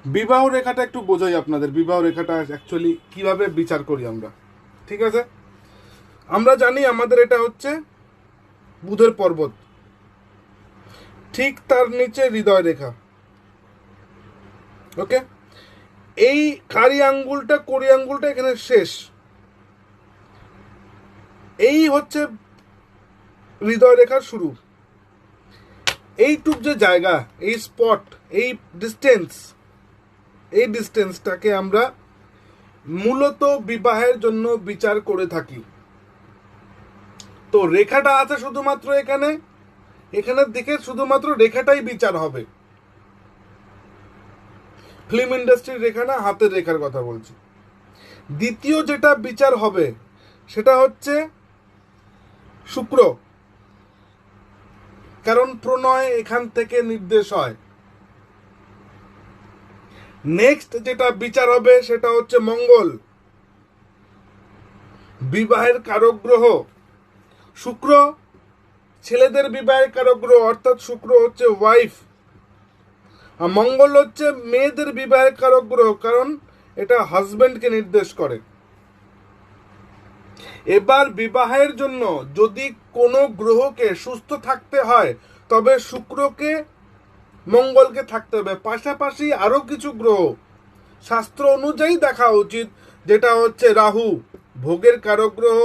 বিবাহ রেখাটা একটু বোঝাই আপনাদের, বিবাহ রেখাটা অ্যাকচুয়ালি কিভাবে বিচার করি আমরা। ঠিক আছে, আমরা জানি আমাদের এটা হচ্ছে বুধের পর্বত, ঠিক তার নিচে হৃদয় রেখা। ওকে, এই কড়ি আঙ্গুলটা এখানে শেষ, এই হচ্ছে হৃদয় রেখার শুরু। এইটুক যে জায়গা, এই স্পট, এই ডিস্টেন্স, এই ডিস্টেন্সটাকে আমরা মূলত বিবাহের জন্য বিচার করে থাকি। তো রেখাটা আছে শুধুমাত্র এখানে, এখানের দিকে শুধুমাত্র রেখাটাই বিচার হবে। ফিল্ম ইন্ডাস্ট্রির রেখা না, হাতের রেখার কথা বলছি। দ্বিতীয় যেটা বিচার হবে সেটা হচ্ছে শুক্র, কারণ প্রণয় এখান থেকে নির্দেশ হয়। নেক্সট যেটা বিচার হবে সেটা হচ্ছে মঙ্গল, বিবাহের কারক গ্রহ। শুক্র ছেলেদের বিবাহের কারক গ্রহ, অর্থাৎ শুক্র হচ্ছে ওয়াইফ, আর মঙ্গল হচ্ছে মেয়েদের বিবাহের কারক গ্রহ, কারণ এটা হাজবেন্ডকে নির্দেশ করে। এবার বিবাহের জন্য যদি কোনো গ্রহকে সুস্থ থাকতে হয় তবে শুক্রকে মঙ্গলকে থাকতে হবে, পাশাপাশি আরো কিছু গ্রহ শাস্ত্র অনুযায়ী দেখা উচিত, যেটা হচ্ছে রাহু ভোগের কারক গ্রহ,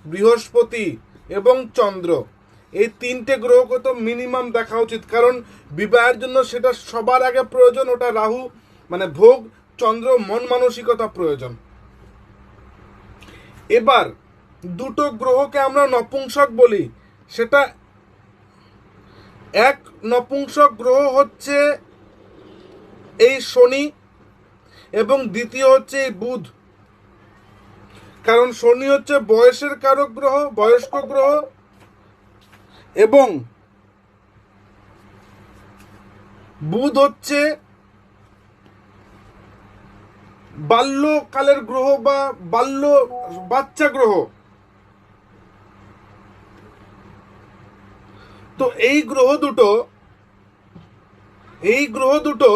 বৃহস্পতি এবং চন্দ্র। এই তিনটে গ্রহকে তো মিনিমাম দেখা উচিত, কারণ বিবাহের জন্য সেটা সবার আগে প্রয়োজন, ওটা রাহু মানে ভোগ, চন্দ্র মন মানসিকতা প্রয়োজন। এবার দুটো গ্রহকে আমরা নপুংসক বলি, সেটা এক নপুংসক গ্রহ হচ্ছে এই শনি এবং দ্বিতীয় হচ্ছে এই বুধ, কারণ শনি হচ্ছে বয়সের কারক গ্রহ, বয়স্ক গ্রহ, এবং বুধ হচ্ছে বাল্যকালের গ্রহ বা বাচ্চা গ্রহ। তো এই গ্রহ দুটো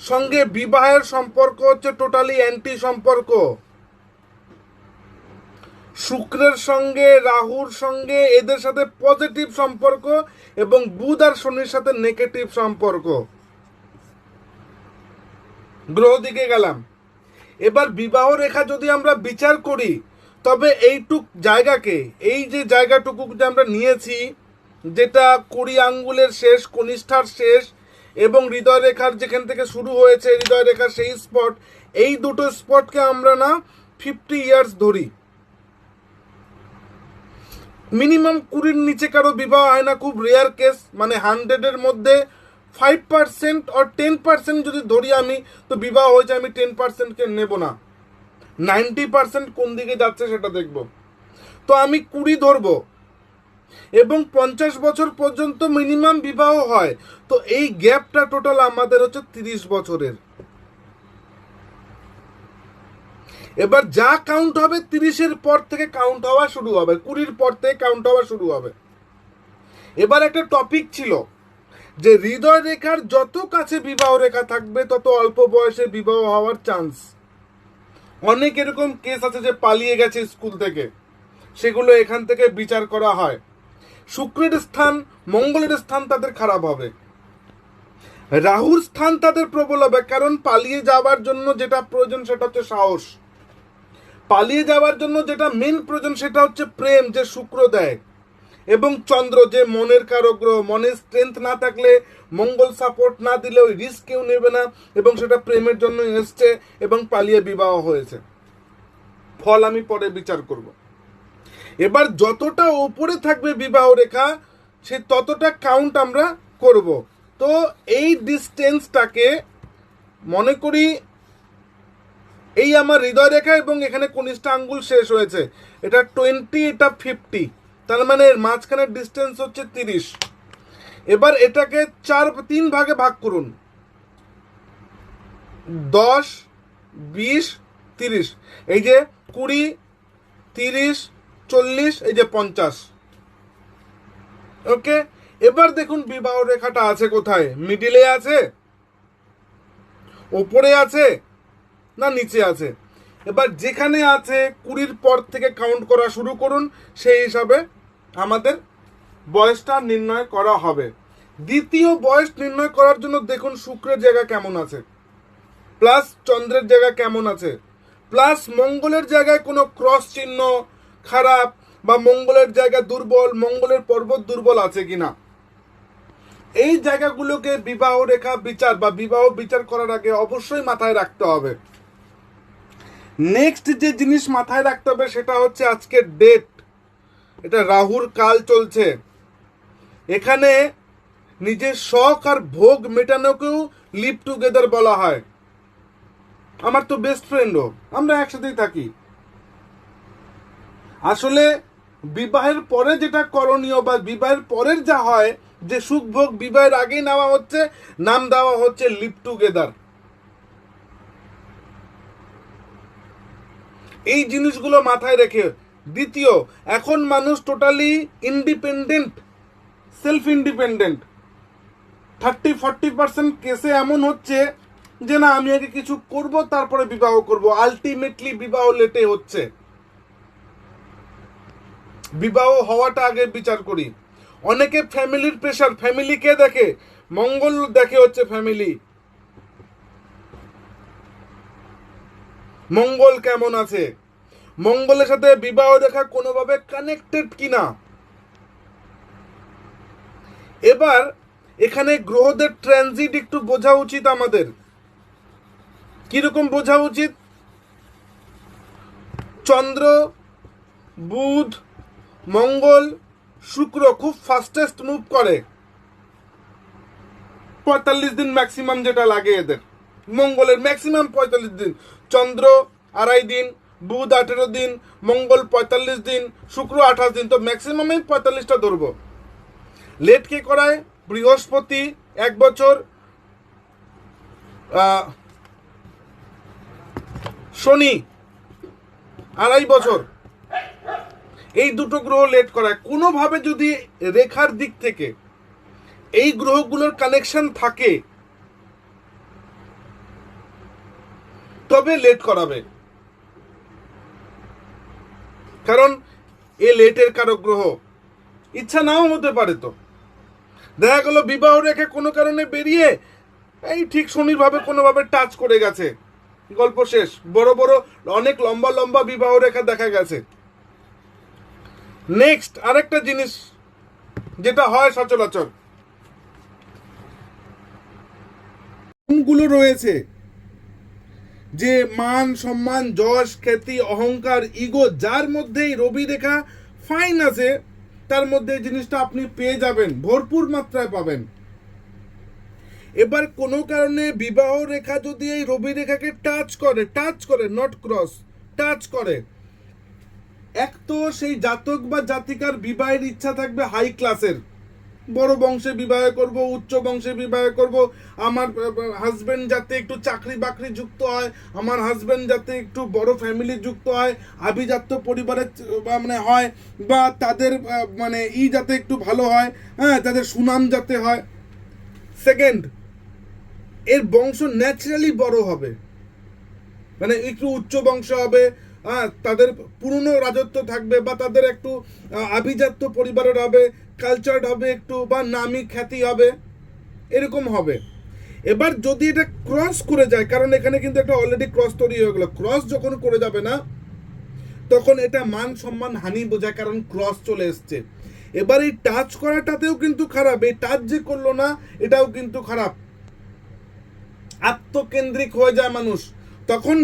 সঙ্গে বিবাহের সম্পর্ক হচ্ছে টোটালি অ্যান্টি সম্পর্ক। শুক্রের সঙ্গে রাহুর সঙ্গে এদের সাথে পজিটিভ সম্পর্ক, এবং বুধ আর শনির সাথে নেগেটিভ সম্পর্ক। গ্রহ দিকে গেলাম। এবার বিবাহ রেখা যদি আমরা বিচার করি তবে এইটুক জায়গাকে, এই যে জায়গাটুকু যে আমরা নিয়েছি, যেটা 20 আঙ্গুলের শেষ, কনিষ্ঠার শেষ এবং হৃদয় রেখার যেখান থেকে শুরু হয়েছে হৃদয় রেখার সেই স্পট, এই দুটো স্পটকে আমরা না 50 ইয়ার্স ধরি। মিনিমাম 20-র নিচে কারো বিবাহ হয় না, খুব রেয়ার কেস, মানে 100-এর মধ্যে 5% or 10% যদি ধরি আমি, তো বিবাহ হয়েছে, আমি 10%কে নেব না, 90% কোন দিকে যাচ্ছে সেটা দেখব। তো আমি 20 ধরবো, এবং 50 বছর পর্যন্ত মিনিমাম বিবাহ হয়, তো এই গ্যাপটা টোটাল আমাদের হচ্ছে 30 বছরের। এবার যা কাউন্ট হবে 30-এর পর থেকে কাউন্ট হওয়া শুরু হবে, 20-র পর থেকে কাউন্ট হওয়া শুরু হবে। এবার একটা টপিক ছিল যে হৃদয় রেখার যত কাছে বিবাহ রেখা থাকবে তত অল্প বয়সে বিবাহ হওয়ার চান্স। অনেক এরকম কেস আছে যে পালিয়ে গেছে স্কুল থেকে, সেগুলো এখান থেকে বিচার করা হয়। শুক্রের স্থান, মঙ্গলের স্থান তাদের খারাপ হবে, রাহুর স্থান তাদের প্রবল হবে, কারণ পালিয়ে যাওয়ার জন্য যেটা প্রয়োজন সেটা হচ্ছে সাহস। পালিয়ে যাওয়ার জন্য যেটা মেন প্রয়োজন সেটা হচ্ছে প্রেম, যে শুক্র দেয়, এবং চন্দ্র যে মনের কারক গ্রহ। মনের স্ট্রেংথ না থাকলে, মঙ্গল সাপোর্ট না দিলে ওই রিস্ক কেউ নেবে না, এবং সেটা প্রেমের জন্য এসছে এবং পালিয়ে বিবাহ হয়েছে। ফল আমি পরে বিচার করব। এবার যতটা উপরে থাকবে বিবাহ রেখা, সে ততটা কাউন্ট আমরা করব। তো এই ডিস্টেন্সটাকে মনে করি, এই আমার হৃদয় রেখা এবং এখানে কনিষ্ঠ আঙ্গুল শেষ হয়েছে, এটা 20, এটা 50, তার মানে এর মাঝখানের ডিস্টেন্স হচ্ছে 30। এবার এটাকে 3 ভাগে ভাগ করুন, 10, 20, 30, এই যে 20, 30, 40, এই যে 50। ওকে, এবার দেখুন বিবাহ রেখাটা আছে কোথায়, মিডিলে আছে। ওপরে আছে না নিচে আছে। এবার যেখানে আছে 20 পর থেকে কাউন্ট করা শুরু করুন, সেই হিসাবে আমাদের বয়সটা নির্ণয় করা হবে। দ্বিতীয় বয়স নির্ণয় করার জন্য দেখুন শুক্রের জায়গা কেমন আছে, প্লাস চন্দ্রের জায়গা কেমন আছে, প্লাস মঙ্গলের জায়গায় কোনো ক্রস চিহ্ন খারাপ বা মঙ্গলের জায়গা দুর্বল, মঙ্গলের পর্বত দুর্বল আছে কিনা, এই জায়গাগুলোকে বিবাহ রেখা বিচার বা বিবাহ বিচার করার আগে অবশ্যই মাথায় রাখতে হবে। নেক্সট যে জিনিস মাথায় রাখতে হবে সেটা হচ্ছে আজকের ডেট, এটা রাহুর কাল চলছে। এখানে নিজের শখ আর ভোগ মেটানোকেও লিভ টুগেদার বলা হয়। আমার তো বেস্ট ফ্রেন্ডও, আমরা একসাথেই থাকি। আসলে বিবাহের পরে যেটা করণীয় বা বিবাহের পরের যা হয়, যে সুখ ভোগ বিবাহের আগেই নেওয়া হচ্ছে, নাম দেওয়া হচ্ছে লিভ টুগেদার। এই জিনিসগুলো মাথায় রেখে, দ্বিতীয়, এখন মানুষ টোটালি ইন্ডিপেন্ডেন্ট, সেলফ ইন্ডিপেন্ডেন্ট। 30-40% কেসে এমন হচ্ছে যে না আমি আগে কিছু করব তারপরে বিবাহ করব, আলটিমেটলি বিবাহ লেটে হচ্ছে। বিবাহ হওয়াটা আগে বিচার করি। অনেকে ফ্যামিলির প্রেশার, ফ্যামিলি কে দেখে, মঙ্গল দেখে হচ্ছে ফ্যামিলি, মঙ্গল কেমন আছে, মঙ্গলের সাথে বিবাহ রেখা কোনোভাবে কানেক্টেড কিনা। এবার এখানে গ্রহদের ট্রানজিট একটু বোঝা উচিত আমাদের। কিরকম বোঝা উচিত? চন্দ্র, বুধ, মঙ্গল, শুক্র খুব ফাস্টেস্ট মুভ করে, 45 দিন ম্যাক্সিমাম যেটা লাগে এদের। মঙ্গলের ম্যাক্সিমাম 45 দিন, চন্দ্র 2.5 দিন, বুধ 18 দিন, মঙ্গল 45 দিন, শুক্র 28 দিন, তো ম্যাক্সিমামে 45টা ধরবো। লেট কে করায়? বৃহস্পতি 1 বছর, শনি 2.5 বছর, এই দুটো গ্রহ লেট করায়। কোনোভাবে যদি রেখার দিক থেকে এই গ্রহগুলোর কানেকশন থাকে তবে লেট করাবে, কারণ এ লেটের কারক গ্রহ, ইচ্ছা নাও হতে পারে। তো দেখা গেল বিবাহ রেখে কোনো কারণে বেরিয়ে এই ঠিক শনির ভাবে কোনোভাবে টাচ করে গেছে, গল্প শেষ। বড় বড় অনেক লম্বা লম্বা বিবাহ রেখা দেখা গেছে। নেক্সট আরেকটা জিনিস যেটা হয় সচরাচর, গুলো রয়েছে যে মান সম্মান যশ খ্যাতি অহংকার ইগো, যার মধ্যেই রবি রেখা ফাইন আছে তার মধ্যে এই জিনিসটা আপনি পেয়ে যাবেন, ভরপুর মাত্রায় পাবেন। এবার কোনো কারণে বিবাহ রেখা যদি এই রবি রেখাকে টাচ করে নট ক্রস, টাচ করে, এক তো সেই জাতক বা জাতিকার বিবাহের ইচ্ছা থাকবে হাই ক্লাসের, বড় বংশে বিবাহ করব, উচ্চ বংশে বিবাহ করব, আমার হাজবেন্ড যাতে একটু চাকরি বাকরি যুক্ত হয়, আমার হাজবেন্ড যাতে একটু বড় ফ্যামিলি যুক্ত হয়, আভিজাত্য পরিবারের মানে হয়, বা তাদের মানে যাতে একটু ভালো হয়, হ্যাঁ তাদের সুনাম যাতে হয়। সেকেন্ড, এর বংশ ন্যাচারালি বড় হবে, মানে একটু উচ্চ বংশ হবে, তাদের পুরনো রাজত্ব থাকবে, বা তাদের একটু আভিজাত্য পরিবারের হবে, কালচার্ড হবে একটু, বা নামি খ্যাতি হবে, এরকম হবে। এবার যদি এটা ক্রস করে যায়, কারণ এখানে কিন্তু একটা অলরেডি ক্রস তৈরি হয়ে গেল, ক্রস যখন করে যাবে না তখন এটা মান সম্মান হানি বোঝায়, কারণ ক্রস চলে এসছে। এবার এই টাচ করাটাতেও কিন্তু খারাপ, এই টাচ যে করলো না এটাও কিন্তু খারাপ, আত্মকেন্দ্রিক হয়ে যায় মানুষ। তখন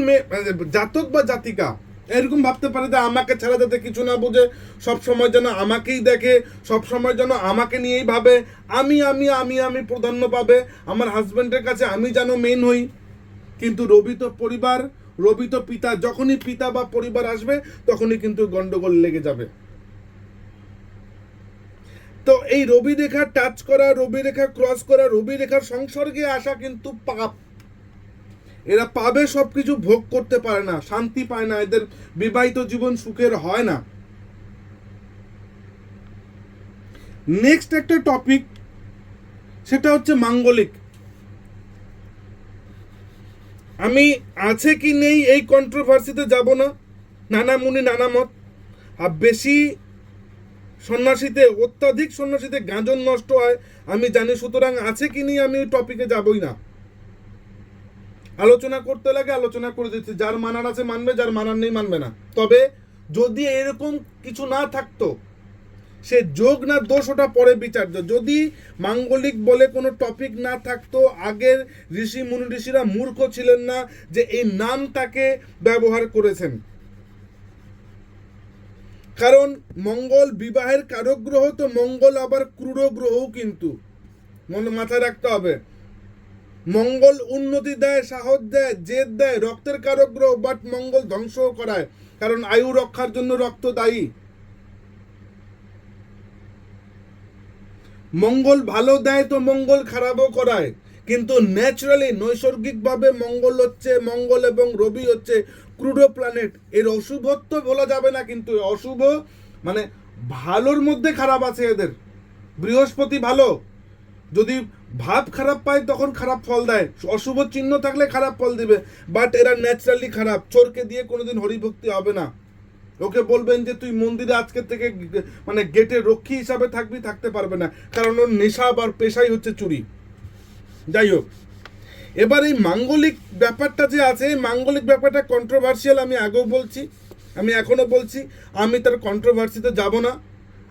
জাতক বা জাতিকা এরকম ভাবতে পারে যে আমাকে ছাড়া যাতে কিছু না বুঝে, সবসময় যেন আমাকেই দেখে, সবসময় যেন আমাকে নিয়েই ভাবে, আমি আমি আমি আমি প্রাধান্য পাবে, আমার হাজব্যান্ডের কাছে আমি যেন মেন হই। কিন্তু রবি তো পরিবার, রবি তো পিতা, যখনই পিতা বা পরিবার আসবে তখনই কিন্তু গন্ডগোল লেগে যাবে। তো এই রবি রেখা টাচ করা, রবি রেখা ক্রস করা, রবি রেখার সংসর্গে আসা কিন্তু পাপ। এরা পাবে সবকিছু, ভোগ করতে পারে না, শান্তি পায় না, এদের বিবাহিত জীবন সুখের হয় না। নেক্সট একটা টপিক, সেটা হচ্ছে মাঙ্গলিক। আমি আছে কি নেই এই কন্ট্রোভার্সিতে যাব না, নানা মুনি নানা মত। আর বেশি সন্ন্যাসীতে, অত্যাধিক সন্ন্যাসীতে গাঁজন নষ্ট হয় আমি জানি, সুতরাং আছে কি নেই আমি ওই টপিকে যাবই না। আলোচনা করতে লাগে আলোচনা করে দিচ্ছি, যার মানার আছে মানবে, যার মানার নেই মানবে না। তবে যদি এরকম কিছু না থাকতো, সে যোগ না দোষ ওটা পরে বিচার্য। যদি মাঙ্গলিক বলে কোনো টপিক না থাকতো, আগের ঋষি মুনি ঋষিরা মূর্খ ছিলেন না যে এই নামটাকে ব্যবহার করেছেন। কারণ মঙ্গল বিবাহের কারক গ্রহ, তো মঙ্গল আবার ক্রূর গ্রহও, কিন্তু মনে মাথায় রাখতে হবে। মঙ্গল উন্নতি দেয়, সাহস দেয়, জেদ দেয়, রক্তের কারক গ্রহ, বাট মঙ্গল ধ্বংসও করায়, কারণ আয়ু রক্ষার জন্য রক্ত দায়ী। মঙ্গল ভালো দেয় তো মঙ্গল খারাপও করায়, কিন্তু ন্যাচারালি নৈসর্গিকভাবে মঙ্গল এবং রবি হচ্ছে ক্রুডো প্ল্যানেট। এর অশুভত্ব বলা যাবে না, কিন্তু অশুভ মানে ভালোর মধ্যে খারাপ আছে এদের। বৃহস্পতি ভালো, যদি ভাব খারাপ পায় তখন খারাপ ফল দেয়, অশুভ চিহ্ন থাকলে খারাপ ফল দিবে, বাট এরা ন্যাচারালি খারাপ। চোরকে দিয়ে কোনোদিন হরিভক্তি হবে না। ওকে বলবেন যে তুই মন্দিরে আজকে থেকে মানে গেটে রক্ষী হিসাবে থাকবি, থাকতে পারবে না, কারণ ওর নেশা আর পেশাই হচ্ছে চুরি। যাই হোক, এবার এই মাঙ্গলিক ব্যাপারটা যে আছে, এই মাঙ্গলিক ব্যাপারটা কন্ট্রোভার্সিয়াল, আমি আগেও বলছি, আমি এখনো বলছি, আমি তার কন্ট্রোভার্সিতে যাব না।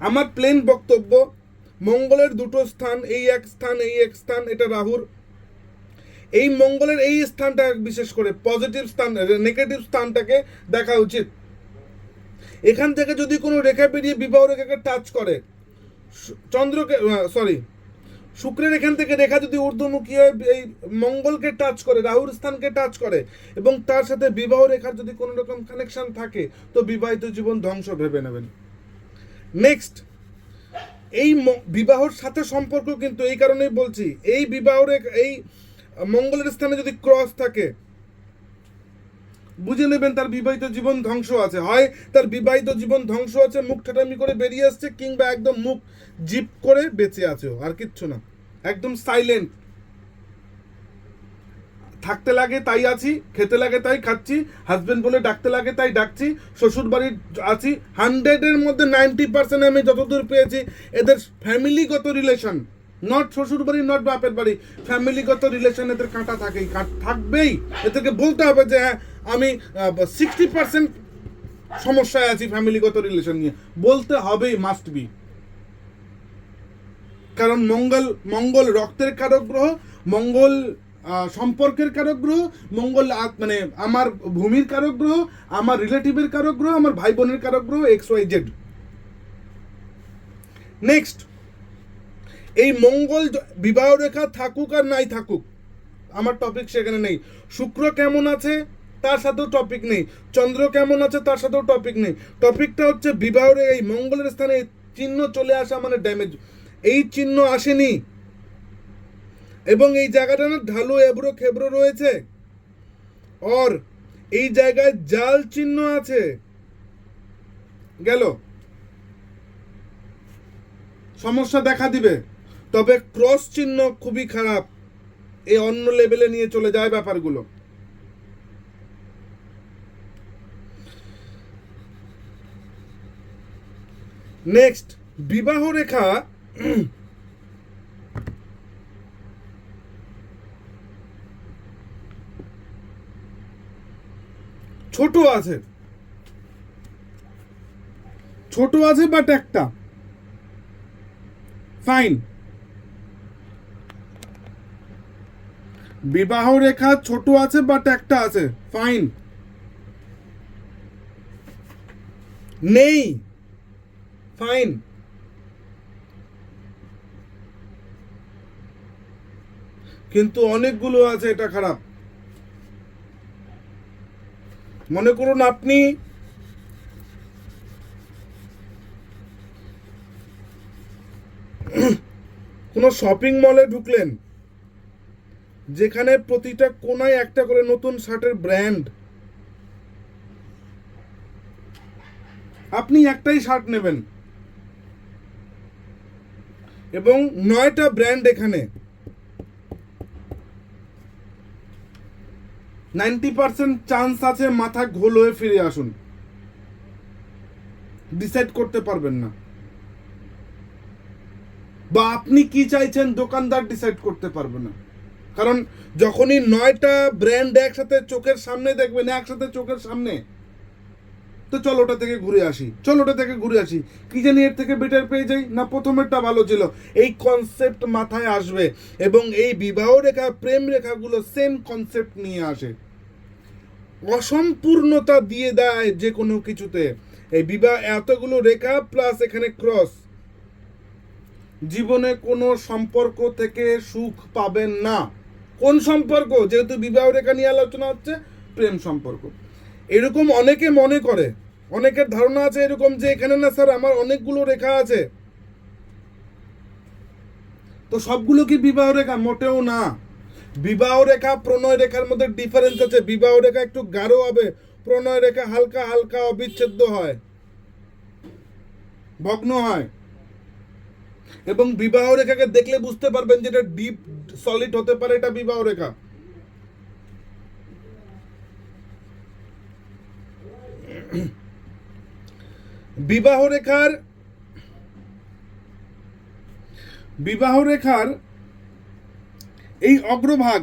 আমার প্লেন বক্তব্য, মঙ্গলের দুটো স্থান, এই এক স্থান, এই এক স্থান, এটা রাহুর। এই মঙ্গলের এই স্থানটা বিশেষ করে পজিটিভ স্থান, নেগেটিভ স্থানটাকে দেখা উচিত। এখান থেকে যদি কোনো রেখা বেরিয়ে বিবাহ রেখাকে টাচ করে, চন্দ্রকে শুক্রের এখান থেকে রেখা যদি ঊর্ধ্বমুখী হয় এই মঙ্গলকে টাচ করে, রাহুর স্থানকে টাচ করে, এবং তার সাথে বিবাহ রেখার যদি কোনো রকম কানেকশন থাকে, তো বিবাহিত জীবন ধ্বংস ভেবে নেবেন। নেক্সট, এই বিবাহর সাথে সম্পর্ক, কিন্তু এই কারণেই বলছি, এই বিবাহ রেখা এই মঙ্গলের স্থানে যদি ক্রস থাকে, বুঝে নেবেন তার বিবাহিত জীবন ধ্বংস আছে। হয় তার বিবাহিত জীবন ধ্বংস আছে, মুখ ঠাটামি করে বেরিয়ে আসছে, কিংবা একদম মুখ জিপ করে বেঁচে আছে, আর কিচ্ছু না, একদম সাইলেন্ট। থাকতে লাগে তাই আছি, খেতে লাগে তাই খাচ্ছি, হাজবেন্ড বলে ডাকতে লাগে তাই ডাকছি, শ্বশুর বাড়ির আছি। 100-এর মধ্যে 90% আমি যতদূর পেয়েছি এদের ফ্যামিলিগত রিলেশন, নট শ্বশুর বাড়ি, নট বাপের বাড়ি, ফ্যামিলিগত রিলেশন এদের কাঁটা থাকেই, থাকবেই। এদেরকে বলতে হবে যে হ্যাঁ আমি 60% সমস্যায় আছি ফ্যামিলিগত রিলেশন নিয়ে, বলতে হবেই, মাস্ট বি। কারণ মঙ্গল রক্তের কারক গ্রহ, মঙ্গল সম্পর্কের কারক গ্রহ, মঙ্গল মানে আমার ভূমির কারক গ্রহ, আমার রিলেটিভের কারক গ্রহ, আমার ভাই বোনের কারক গ্রহ, XYZ। নেক্সট, এই মঙ্গল বিবাহ রেখা থাকুক আর নাই থাকুক, আমার টপিক সেখানে নেই। শুক্র কেমন আছে তার সাথেও টপিক নেই, চন্দ্র কেমন আছে তার সাথেও টপিক নেই। টপিকটা হচ্ছে বিবাহের এই মঙ্গলের স্থানে চিহ্ন চলে আসা মানে ড্যামেজ। এই চিহ্ন আসেনি, এবং এই জায়গাটা না ঢালু এবড়ো খেবড়ো রয়েছে, আর এই জায়গায় জাল চিহ্ন আছে, গেল সমস্যা দেখা দিবে। তবে ক্রস চিহ্ন খুবই খারাপ, এই অন্য লেভেলে নিয়ে চলে যায় ব্যাপারগুলো। নেক্সট, বিবাহ রেখা ছোট আছে, বাট একটা ফাইন। বিবাহ রেখা ছোট আছে বাট একটা আছে, ফাইন। নেই, ফাইন। কিন্তু অনেকগুলো আছে, এটা খারাপ। মনে করুন আপনি কোনো শপিং মলে ঢুকলেন, যেখানে প্রতিটা কোনায় একটা করে নতুন শার্টের ব্র্যান্ড, আপনি একটাই শার্ট নেবেন এবং 9টা ব্র্যান্ড এখানে, 90% চান্স আছে মাথা ঘোল হয়ে ফিরে আসুন, ডিসাইড করতে পারবেন না। বা আপনি কি চাইছেন দোকানদার ডিসাইড করতে পারবে না। কারণ যখনই 9টা ব্র্যান্ড একসাথে চোখের সামনে দেখবেন, একসাথে চোখের সামনে, তো চলো ওটা থেকে ঘুরে আসি, চলো ওটা থেকে ঘুরে আসি, কি জানি এর থেকে বেটার পেয়ে যাই না, প্রথমেরটা ভালো ছিল, এই কনসেপ্ট মাথায় আসবে। এবং এই বিবাহ রেখা, প্রেম রেখাগুলো সেম কনসেপ্ট নিয়ে আসে, অসম্পূর্ণতা দিয়ে দেয় যে কোনো কিছুতে। এই বিবাহ এতগুলো রেখা প্লাস এখানে ক্রস, জীবনে কোনো সম্পর্ক থেকে সুখ পাবেন না। কোন সম্পর্ক? যেহেতু বিবাহ রেখা নিয়ে আলোচনা হচ্ছে, প্রেম সম্পর্ক। এরকম অনেকে মনে করে, অনেকের ধারণা আছে এরকম যে এখানে না স্যার আমার অনেকগুলো রেখা আছে, তো সবগুলো কি বিবাহ রেখা? মোটেও না। বিবাহ রেখা প্রণয় রেখার মধ্যে ডিফারেন্স আছে। বিবাহ রেখা একটু গাঢ় হবে, প্রণয় রেখা হালকা হালকা অবিচ্ছেদ্য হয়, ভগ্ন হয়। এবং বিবাহ রেখাকে দেখলে বুঝতে পারবেন যে এটা ডিপ সলিড হতে পারে, এটা বিবাহ রেখা। বিবাহ রেখার এই অগ্রভাগ